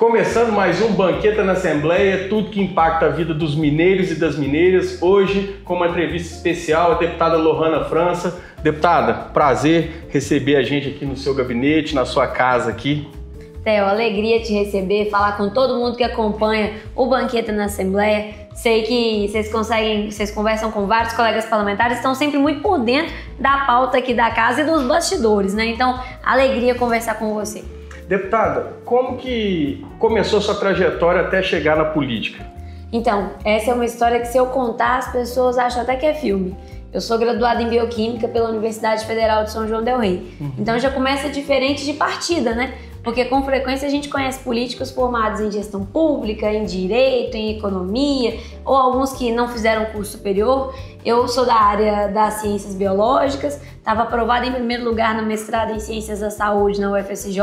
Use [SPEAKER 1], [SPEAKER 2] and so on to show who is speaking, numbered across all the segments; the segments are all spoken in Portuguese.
[SPEAKER 1] Começando mais um Banqueta na Assembleia, tudo que impacta a vida dos mineiros e das mineiras. Hoje, com uma entrevista especial, a deputada Lohana França. Deputada, prazer receber a gente aqui no seu gabinete, na sua casa aqui.
[SPEAKER 2] Theo, alegria te receber, falar com todo mundo que acompanha o Banqueta na Assembleia. Sei que vocês conversam com vários colegas parlamentares, estão sempre muito por dentro da pauta aqui da casa e dos bastidores, né? Então, alegria conversar com você.
[SPEAKER 1] Deputada, como que começou sua trajetória até chegar na política?
[SPEAKER 2] Então, essa é uma história que se eu contar, as pessoas acham até que é filme. Eu sou graduada em Bioquímica pela Universidade Federal de São João del Rei. Então já começa diferente de partida, né? Porque com frequência a gente conhece políticos formados em gestão pública, em direito, em economia, ou alguns que não fizeram curso superior. Eu sou da área das ciências biológicas, estava aprovada em primeiro lugar no mestrado em ciências da saúde na UFSJ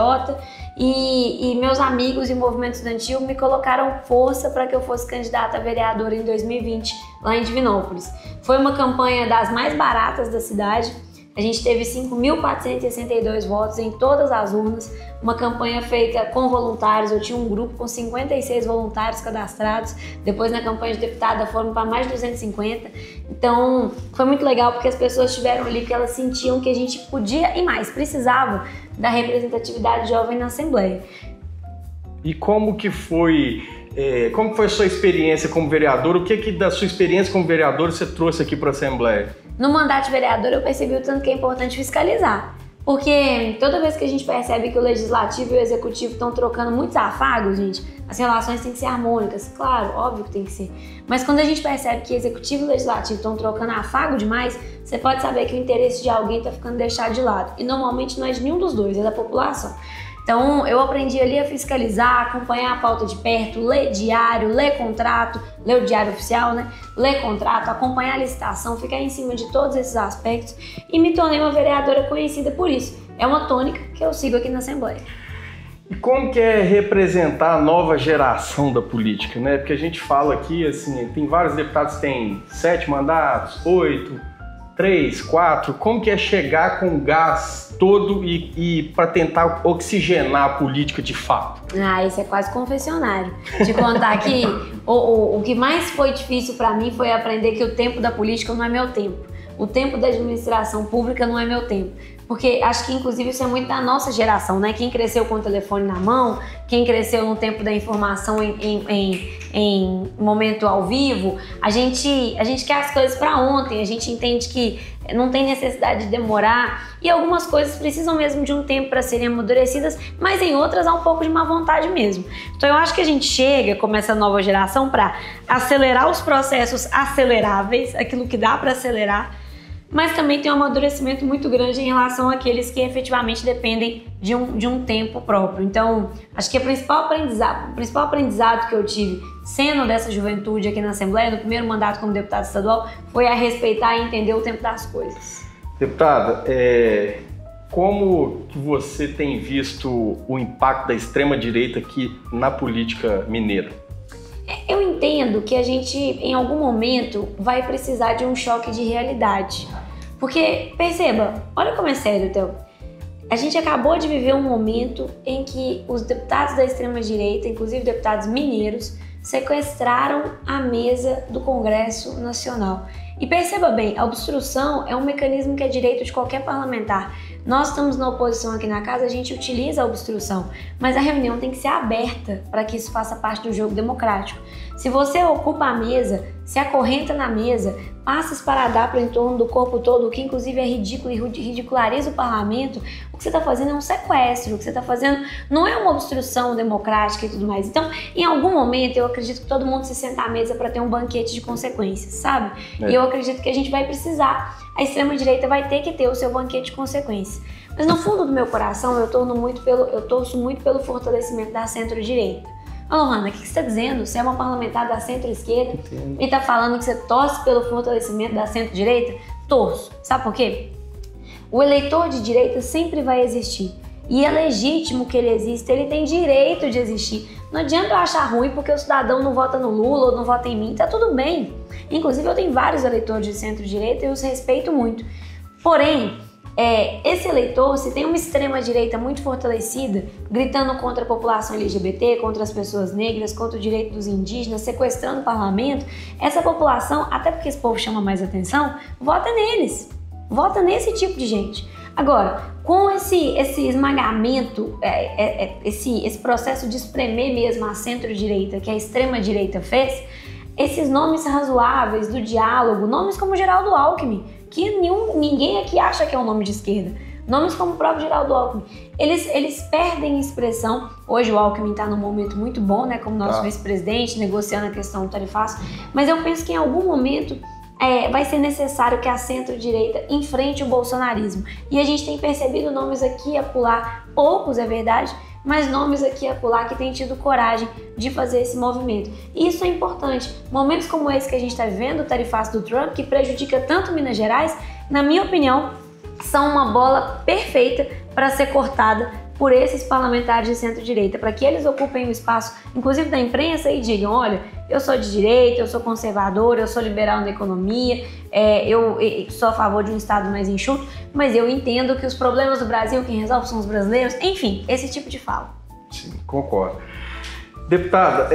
[SPEAKER 2] e meus amigos e o movimento estudantil me colocaram força para que eu fosse candidata a vereadora em 2020 lá em Divinópolis. Foi uma campanha das mais baratas da cidade. A gente teve 5.462 votos em todas as urnas, uma campanha feita com voluntários. Eu tinha um grupo com 56 voluntários cadastrados, depois na campanha de deputada foram para mais de 250. Então foi muito legal porque as pessoas estiveram ali porque elas sentiam que a gente podia e mais, precisava da representatividade jovem na Assembleia.
[SPEAKER 1] E como que foi a sua experiência como vereador? O que da sua experiência como vereador você trouxe aqui para a Assembleia?
[SPEAKER 2] No mandato de vereador eu percebi o tanto que é importante fiscalizar, porque toda vez que a gente percebe que o Legislativo e o Executivo estão trocando muitos afagos, gente, as relações têm que ser harmônicas, claro, óbvio que tem que ser, mas quando a gente percebe que Executivo e Legislativo estão trocando afago demais, você pode saber que o interesse de alguém está ficando deixado de lado, e normalmente não é de nenhum dos dois, é da população. Então, eu aprendi ali a fiscalizar, acompanhar a pauta de perto, ler diário, ler contrato, ler o diário oficial, né? Ler contrato, acompanhar a licitação, ficar em cima de todos esses aspectos e me tornei uma vereadora conhecida por isso. É uma tônica que eu sigo aqui na Assembleia.
[SPEAKER 1] E como que é representar a nova geração da política, né? Porque a gente fala aqui, assim, tem vários deputados que têm 7 mandatos, 8, 3, 4, como que é chegar com o gás todo e para tentar oxigenar a política de fato?
[SPEAKER 2] Ah, isso é quase confessionário. Te contar que o que mais foi difícil para mim foi aprender que o tempo da política não é meu tempo. O tempo da administração pública não é meu tempo. Porque acho que, inclusive, isso é muito da nossa geração, né? Quem cresceu com o telefone na mão, quem cresceu no tempo da informação em momento ao vivo, a gente quer as coisas para ontem, a gente entende que não tem necessidade de demorar e algumas coisas precisam mesmo de um tempo para serem amadurecidas, mas em outras há um pouco de má vontade mesmo. Então eu acho que a gente chega com essa nova geração para acelerar os processos aceleráveis, aquilo que dá para acelerar, mas também tem um amadurecimento muito grande em relação àqueles que efetivamente dependem de um tempo próprio. Então, acho que o principal aprendizado que eu tive sendo dessa juventude aqui na Assembleia, no primeiro mandato como deputada estadual, foi a respeitar e entender o tempo das coisas.
[SPEAKER 1] Deputada, como que você tem visto o impacto da extrema-direita aqui na política mineira?
[SPEAKER 2] Eu entendo que a gente, em algum momento, vai precisar de um choque de realidade. Porque, perceba, olha como é sério, Theo. A gente acabou de viver um momento em que os deputados da extrema-direita, inclusive deputados mineiros, sequestraram a mesa do Congresso Nacional. E perceba bem, a obstrução é um mecanismo que é direito de qualquer parlamentar. Nós estamos na oposição aqui na casa, a gente utiliza a obstrução, mas a reunião tem que ser aberta para que isso faça parte do jogo democrático. Se você ocupa a mesa, se acorrenta na mesa, passa esparadrapo em torno do corpo todo, o que inclusive é ridículo e ridiculariza o parlamento, o que você está fazendo é um sequestro, o que você está fazendo não é uma obstrução democrática e tudo mais. Então, em algum momento, eu acredito que todo mundo se senta à mesa para ter um banquete de consequências, sabe? E eu acredito que a gente vai precisar. A extrema-direita vai ter que ter o seu banquete de consequências. Mas no fundo do meu coração, eu torço muito pelo fortalecimento da centro-direita. Ô, Lohana, o que você está dizendo? Você é uma parlamentar da centro-esquerda e está falando que você torce pelo fortalecimento da centro-direita? Torço. Sabe por quê? O eleitor de direita sempre vai existir. E é legítimo que ele exista, ele tem direito de existir. Não adianta eu achar ruim porque o cidadão não vota no Lula ou não vota em mim, tá tudo bem. Inclusive eu tenho vários eleitores de centro-direita e eu os respeito muito. Porém, esse eleitor, se tem uma extrema-direita muito fortalecida, gritando contra a população LGBT, contra as pessoas negras, contra o direito dos indígenas, sequestrando o parlamento, essa população, até porque esse povo chama mais atenção, vota neles, vota nesse tipo de gente. Agora, com esse esmagamento, esse processo de espremer mesmo a centro-direita que a extrema-direita fez, esses nomes razoáveis do diálogo, nomes como Geraldo Alckmin, que ninguém aqui acha que é um nome de esquerda, nomes como o próprio Geraldo Alckmin, eles perdem expressão. Hoje o Alckmin está num momento muito bom, né, como nosso vice-presidente, negociando a questão do tarifaço, mas eu penso que em algum momento vai ser necessário que a centro-direita enfrente o bolsonarismo. E a gente tem percebido nomes aqui e acolá, poucos é verdade, mas nomes aqui e acolá que têm tido coragem de fazer esse movimento. E isso é importante. Momentos como esse que a gente está vivendo, o tarifaço do Trump, que prejudica tanto Minas Gerais, na minha opinião, são uma bola perfeita para ser cortada por esses parlamentares de centro-direita, para que eles ocupem o espaço, inclusive da imprensa, e digam: olha, eu sou de direita, eu sou conservador, eu sou liberal na economia, eu sou a favor de um Estado mais enxuto, mas eu entendo que os problemas do Brasil, quem resolve são os brasileiros. Enfim, esse tipo de fala.
[SPEAKER 1] Sim, concordo. Deputada,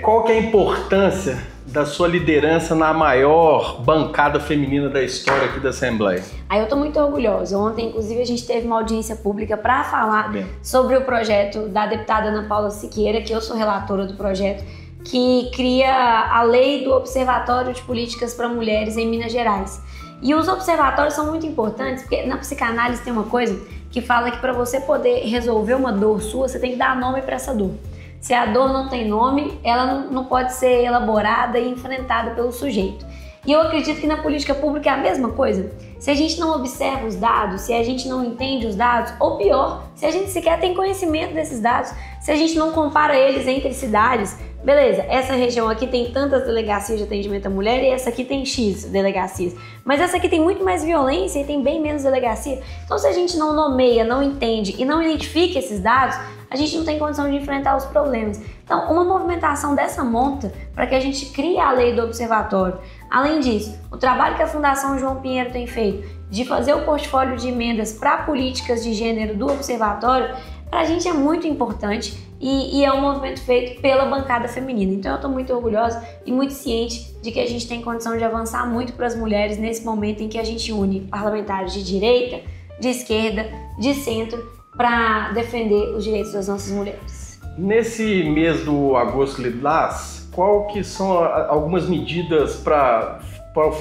[SPEAKER 1] qual que é a importância da sua liderança na maior bancada feminina da história aqui da Assembleia?
[SPEAKER 2] Eu estou muito orgulhosa. Ontem, inclusive, a gente teve uma audiência pública para falar sobre o projeto da deputada Ana Paula Siqueira, que eu sou relatora do projeto, que cria a lei do Observatório de Políticas para Mulheres em Minas Gerais. E os observatórios são muito importantes, porque na psicanálise tem uma coisa que fala que para você poder resolver uma dor sua, você tem que dar nome para essa dor. Se a dor não tem nome, ela não pode ser elaborada e enfrentada pelo sujeito. E eu acredito que na política pública é a mesma coisa. Se a gente não observa os dados, se a gente não entende os dados, ou pior, se a gente sequer tem conhecimento desses dados, se a gente não compara eles entre cidades, beleza, essa região aqui tem tantas delegacias de atendimento à mulher e essa aqui tem X delegacias, mas essa aqui tem muito mais violência e tem bem menos delegacia. Então, se a gente não nomeia, não entende e não identifica esses dados, a gente não tem condição de enfrentar os problemas. Então, uma movimentação dessa monta para que a gente crie a lei do observatório. Além disso, o trabalho que a Fundação João Pinheiro tem feito de fazer o portfólio de emendas para políticas de gênero do observatório, para a gente é muito importante e é um movimento feito pela bancada feminina. Então eu estou muito orgulhosa e muito ciente de que a gente tem condição de avançar muito para as mulheres nesse momento em que a gente une parlamentares de direita, de esquerda, de centro, para defender os direitos das nossas mulheres.
[SPEAKER 1] Nesse mês do Agosto Lilás, qual que são algumas medidas para o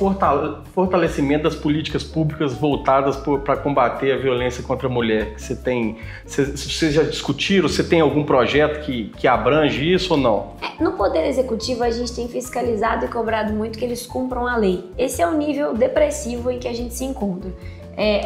[SPEAKER 1] fortalecimento das políticas públicas voltadas para combater a violência contra a mulher? Vocês já discutiram? Você tem algum projeto que abrange isso ou não?
[SPEAKER 2] No Poder Executivo, a gente tem fiscalizado e cobrado muito que eles cumpram a lei. Esse é o nível depressivo em que a gente se encontra.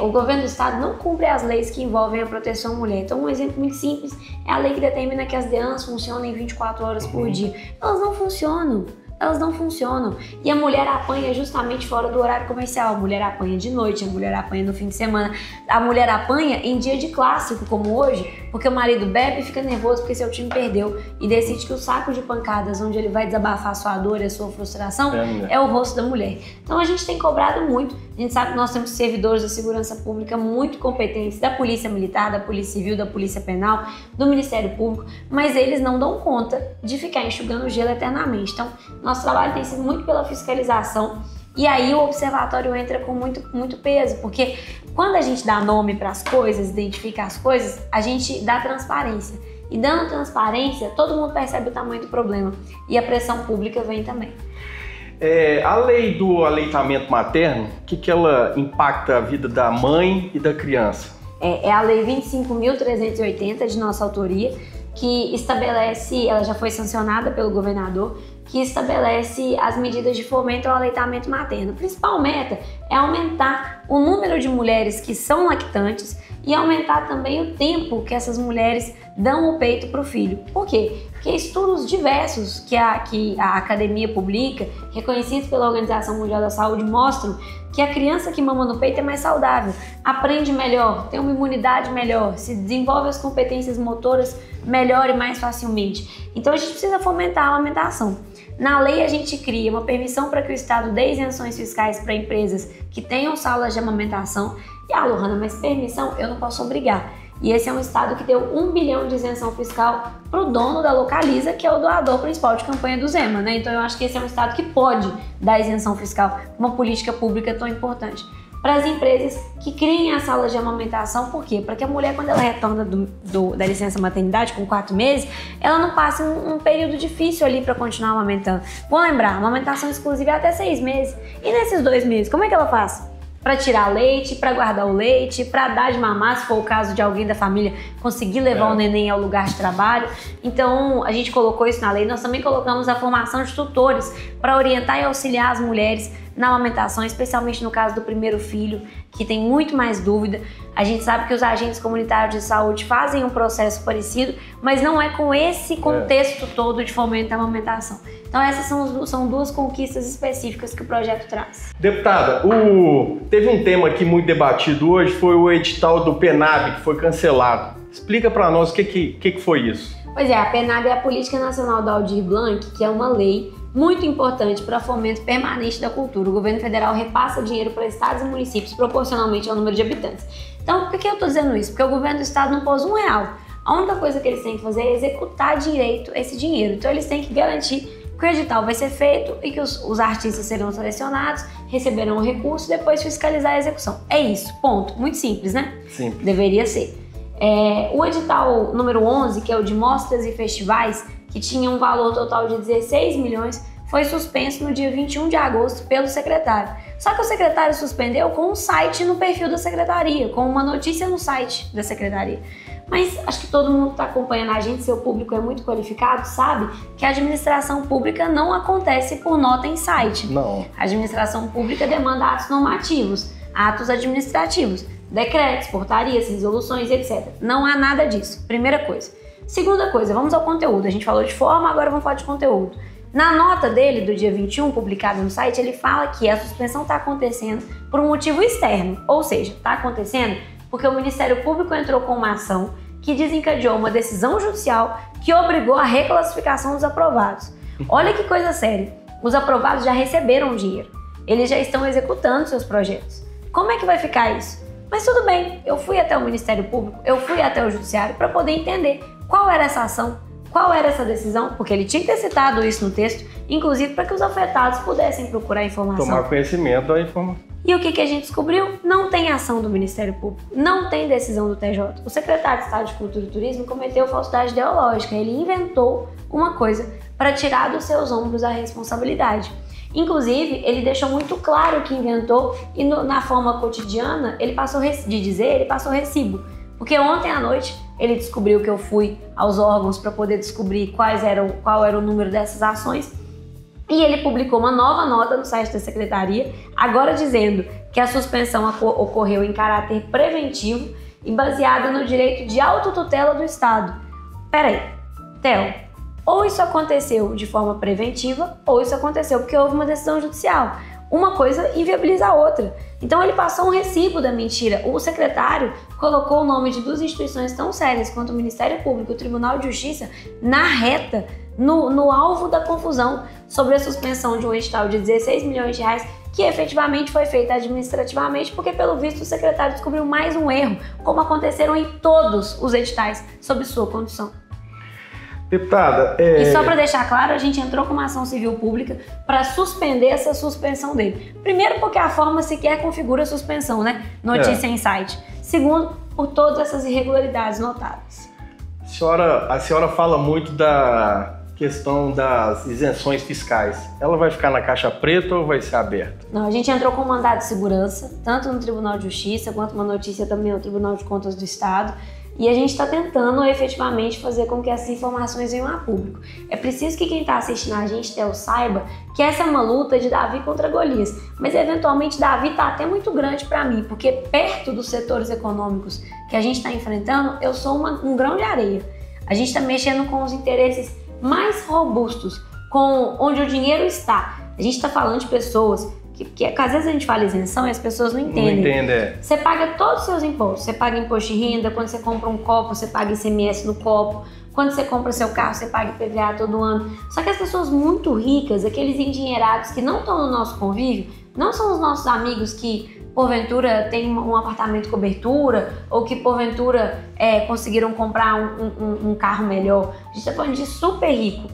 [SPEAKER 2] O governo do estado não cumpre as leis que envolvem a proteção à mulher. Então, um exemplo muito simples é a lei que determina que as DEANs funcionem 24 horas por dia. Elas não funcionam. Elas não funcionam. E a mulher apanha justamente fora do horário comercial. A mulher apanha de noite, a mulher apanha no fim de semana. A mulher apanha em dia de clássico, como hoje, porque o marido bebe e fica nervoso porque seu time perdeu e decide que o saco de pancadas onde ele vai desabafar a sua dor e a sua frustração é o rosto da mulher. Então a gente tem cobrado muito. A gente sabe que nós temos servidores da segurança pública muito competentes, da Polícia Militar, da Polícia Civil, da Polícia Penal, do Ministério Público, mas eles não dão conta de ficar enxugando gelo eternamente. Então, nosso trabalho tem sido muito pela fiscalização e aí o observatório entra com muito peso, porque quando a gente dá nome para as coisas, identifica as coisas, a gente dá transparência. E dando transparência, todo mundo percebe o tamanho do problema e a pressão pública vem também.
[SPEAKER 1] A lei do aleitamento materno, o que ela impacta a vida da mãe e da criança?
[SPEAKER 2] É a lei 25.380 de nossa autoria, que estabelece, ela já foi sancionada pelo governador, que estabelece as medidas de fomento ao aleitamento materno. A principal meta é aumentar o número de mulheres que são lactantes e aumentar também o tempo que essas mulheres dão o peito para o filho. Por quê? Porque estudos diversos que a academia publica, reconhecidos pela Organização Mundial da Saúde, mostram que a criança que mama no peito é mais saudável, aprende melhor, tem uma imunidade melhor, se desenvolve as competências motoras melhor e mais facilmente. Então a gente precisa fomentar a amamentação. Na lei a gente cria uma permissão para que o Estado dê isenções fiscais para empresas que tenham salas de amamentação. E Lohana, mas permissão eu não posso obrigar. E esse é um estado que deu 1 bilhão de isenção fiscal para o dono da Localiza, que é o doador principal de campanha do Zema, né? Então eu acho que esse é um estado que pode dar isenção fiscal, uma política pública tão importante. Para as empresas que criem as salas de amamentação, por quê? Para que a mulher, quando ela retorna da licença maternidade com 4 meses, ela não passe um período difícil ali para continuar amamentando. Vou lembrar, a amamentação exclusiva é até 6 meses. E nesses 2 meses, como é que ela faz? Para tirar leite, para guardar o leite, para dar de mamar, se for o caso de alguém da família conseguir levar o neném ao lugar de trabalho. Então, a gente colocou isso na lei. Nós também colocamos a formação de tutores para orientar e auxiliar as mulheres na amamentação, especialmente no caso do primeiro filho, que tem muito mais dúvida. A gente sabe que os agentes comunitários de saúde fazem um processo parecido, mas não é com esse contexto todo de fomento à amamentação. Então essas são 2 conquistas específicas que o projeto traz.
[SPEAKER 1] Deputada, teve um tema aqui muito debatido hoje, foi o edital do PNAB, que foi cancelado. Explica para nós o que foi isso.
[SPEAKER 2] Pois é, a PNAB é a Política Nacional do Aldir Blanc, que é uma lei muito importante para fomento permanente da cultura. O governo federal repassa dinheiro para estados e municípios proporcionalmente ao número de habitantes. Então, por que eu estou dizendo isso? Porque o governo do estado não pôs R$1. A única coisa que eles têm que fazer é executar direito esse dinheiro. Então, eles têm que garantir que o edital vai ser feito e que os artistas serão selecionados, receberão o recurso e depois fiscalizar a execução. É isso, ponto. Muito simples, né?
[SPEAKER 1] Simples.
[SPEAKER 2] Deveria ser. O edital número 11, que é o de mostras e festivais, que tinha um valor total de 16 milhões, foi suspenso no dia 21 de agosto pelo secretário. Só que o secretário suspendeu com um site no perfil da secretaria, com uma notícia no site da secretaria. Mas acho que todo mundo que está acompanhando a gente, seu público é muito qualificado, sabe que a administração pública não acontece por nota em site.
[SPEAKER 1] Não.
[SPEAKER 2] A administração pública demanda atos normativos, atos administrativos, decretos, portarias, resoluções, etc. Não há nada disso, primeira coisa. Segunda coisa, vamos ao conteúdo. A gente falou de forma, agora vamos falar de conteúdo. Na nota dele, do dia 21, publicada no site, ele fala que a suspensão está acontecendo por um motivo externo. Ou seja, está acontecendo porque o Ministério Público entrou com uma ação que desencadeou uma decisão judicial que obrigou a reclassificação dos aprovados. Olha que coisa séria. Os aprovados já receberam dinheiro. Eles já estão executando seus projetos. Como é que vai ficar isso? Mas tudo bem, eu fui até o Ministério Público, eu fui até o Judiciário para poder entender qual era essa ação, qual era essa decisão, porque ele tinha que ter citado isso no texto, inclusive para que os afetados pudessem procurar informação.
[SPEAKER 1] Tomar conhecimento da informação.
[SPEAKER 2] E o que a gente descobriu? Não tem ação do Ministério Público, não tem decisão do TJ. O secretário de Estado de Cultura e Turismo cometeu falsidade ideológica, ele inventou uma coisa para tirar dos seus ombros a responsabilidade. Inclusive, ele deixou muito claro que inventou e na forma cotidiana, ele passou recibo. Porque ontem à noite ele descobriu que eu fui aos órgãos para poder descobrir qual era o número dessas ações e ele publicou uma nova nota no site da secretaria, agora dizendo que a suspensão ocorreu em caráter preventivo e baseada no direito de autotutela do Estado. Peraí, Theo, ou isso aconteceu de forma preventiva ou isso aconteceu porque houve uma decisão judicial. Uma coisa inviabiliza a outra. Então ele passou um recibo da mentira. O secretário colocou o nome de 2 instituições tão sérias quanto o Ministério Público e o Tribunal de Justiça na reta, no alvo da confusão sobre a suspensão de um edital de 16 milhões de reais que efetivamente foi feita administrativamente, porque pelo visto o secretário descobriu mais um erro, como aconteceram em todos os editais sob sua condução.
[SPEAKER 1] Deputada,
[SPEAKER 2] E só para deixar claro, a gente entrou com uma ação civil pública para suspender essa suspensão dele. Primeiro porque a forma sequer configura a suspensão, né? Notícia em site. Segundo, por todas essas irregularidades notadas.
[SPEAKER 1] A senhora fala muito da questão das isenções fiscais. Ela vai ficar na caixa preta ou vai ser aberta?
[SPEAKER 2] Não, a gente entrou com um mandado de segurança, tanto no Tribunal de Justiça, quanto uma notícia também no Tribunal de Contas do Estado. E a gente está tentando efetivamente fazer com que essas informações venham a público. É preciso que quem está assistindo a gente, Theo, saiba que essa é uma luta de Davi contra Golias. Mas eventualmente Davi está até muito grande para mim, porque perto dos setores econômicos que a gente está enfrentando, eu sou um grão de areia. A gente está mexendo com os interesses mais robustos, com onde o dinheiro está. A gente está falando de pessoas que às vezes a gente fala isenção e as pessoas não entendem.
[SPEAKER 1] Não entendem.
[SPEAKER 2] Você paga todos os seus impostos. Você paga imposto de renda, quando você compra um copo, você paga ICMS no copo. Quando você compra seu carro, você paga IPVA todo ano. Só que as pessoas muito ricas, aqueles endinheirados que não estão no nosso convívio, não são os nossos amigos que porventura têm um apartamento cobertura ou que porventura conseguiram comprar um carro melhor. A gente está falando de super rico.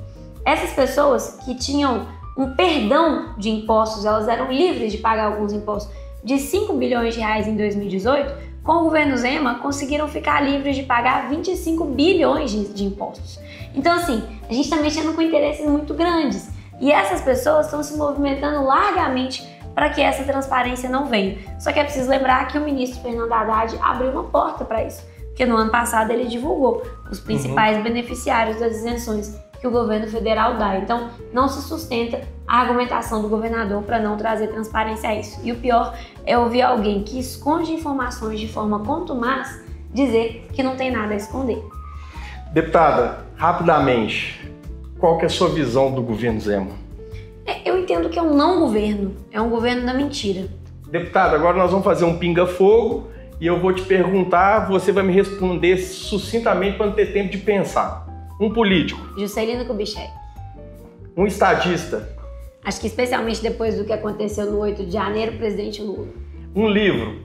[SPEAKER 2] Essas pessoas que tinham um perdão de impostos, elas eram livres de pagar alguns impostos, de 5 bilhões de reais em 2018, com o governo Zema conseguiram ficar livres de pagar 25 bilhões de impostos. Então assim, a gente está mexendo com interesses muito grandes e essas pessoas estão se movimentando largamente para que essa transparência não venha. Só que é preciso lembrar que o ministro Fernando Haddad abriu uma porta para isso, porque no ano passado ele divulgou os principais beneficiários das isenções que o governo federal dá. Então, não se sustenta a argumentação do governador para não trazer transparência a isso. E o pior é ouvir alguém que esconde informações de forma contumaz dizer que não tem nada a esconder.
[SPEAKER 1] Deputada, rapidamente, qual que é a sua visão do governo Zema?
[SPEAKER 2] Eu entendo que é um não governo, é um governo da mentira.
[SPEAKER 1] Deputada, agora nós vamos fazer um pinga-fogo e eu vou te perguntar, você vai me responder sucintamente para não ter tempo de pensar. Um político.
[SPEAKER 2] Juscelino Kubitschek.
[SPEAKER 1] Um estadista.
[SPEAKER 2] Acho que especialmente depois do que aconteceu no 8 de janeiro, presidente Lula.
[SPEAKER 1] Um livro.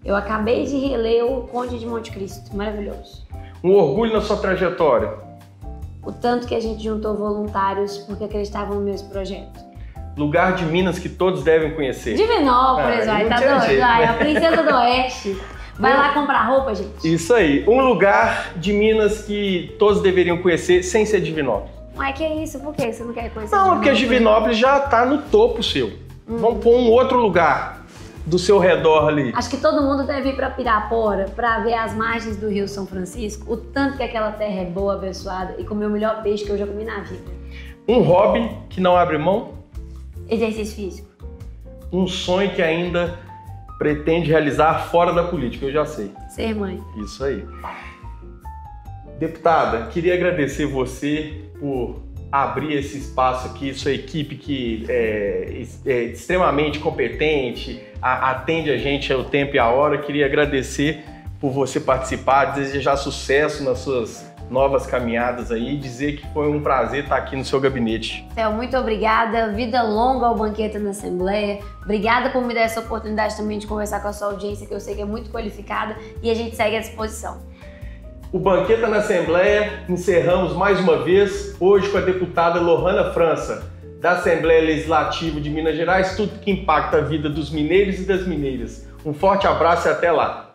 [SPEAKER 2] Eu acabei de reler O Conde de Monte Cristo, maravilhoso.
[SPEAKER 1] Um orgulho na sua trajetória.
[SPEAKER 2] O tanto que a gente juntou voluntários porque acreditavam no meu projeto.
[SPEAKER 1] Lugar de Minas que todos devem conhecer.
[SPEAKER 2] Divinópolis, vai, tá doido?
[SPEAKER 1] Jeito,
[SPEAKER 2] Vai,
[SPEAKER 1] né?
[SPEAKER 2] a princesa do Oeste. Vai lá comprar roupa, gente.
[SPEAKER 1] Isso aí. Um lugar de Minas que todos deveriam conhecer sem ser Divinópolis.
[SPEAKER 2] Mas que isso? Por que você não quer conhecer
[SPEAKER 1] Não, porque Divinópolis já tá no topo seu. Vamos pôr um outro lugar do seu redor ali.
[SPEAKER 2] Acho que todo mundo deve ir pra Pirapora pra ver as margens do Rio São Francisco, o tanto que aquela terra é boa, abençoada e comer o melhor peixe que eu já comi na vida.
[SPEAKER 1] Um hobby que não abre mão.
[SPEAKER 2] Exercício físico.
[SPEAKER 1] Um sonho que ainda pretende realizar fora da política, eu já sei.
[SPEAKER 2] Ser mãe.
[SPEAKER 1] Isso aí. Deputada, queria agradecer você por abrir esse espaço aqui, sua equipe que é extremamente competente, atende a gente ao tempo e à hora. Queria agradecer por você participar, desejar sucesso nas suas novas caminhadas aí, dizer que foi um prazer estar aqui no seu gabinete.
[SPEAKER 2] Céu, muito obrigada. Vida longa ao Banqueta na Assembleia. Obrigada por me dar essa oportunidade também de conversar com a sua audiência, que eu sei que é muito qualificada, e a gente segue à disposição.
[SPEAKER 1] O Banqueta na Assembleia, encerramos mais uma vez, hoje com a deputada Lohana França, da Assembleia Legislativa de Minas Gerais, tudo que impacta a vida dos mineiros e das mineiras. Um forte abraço e até lá!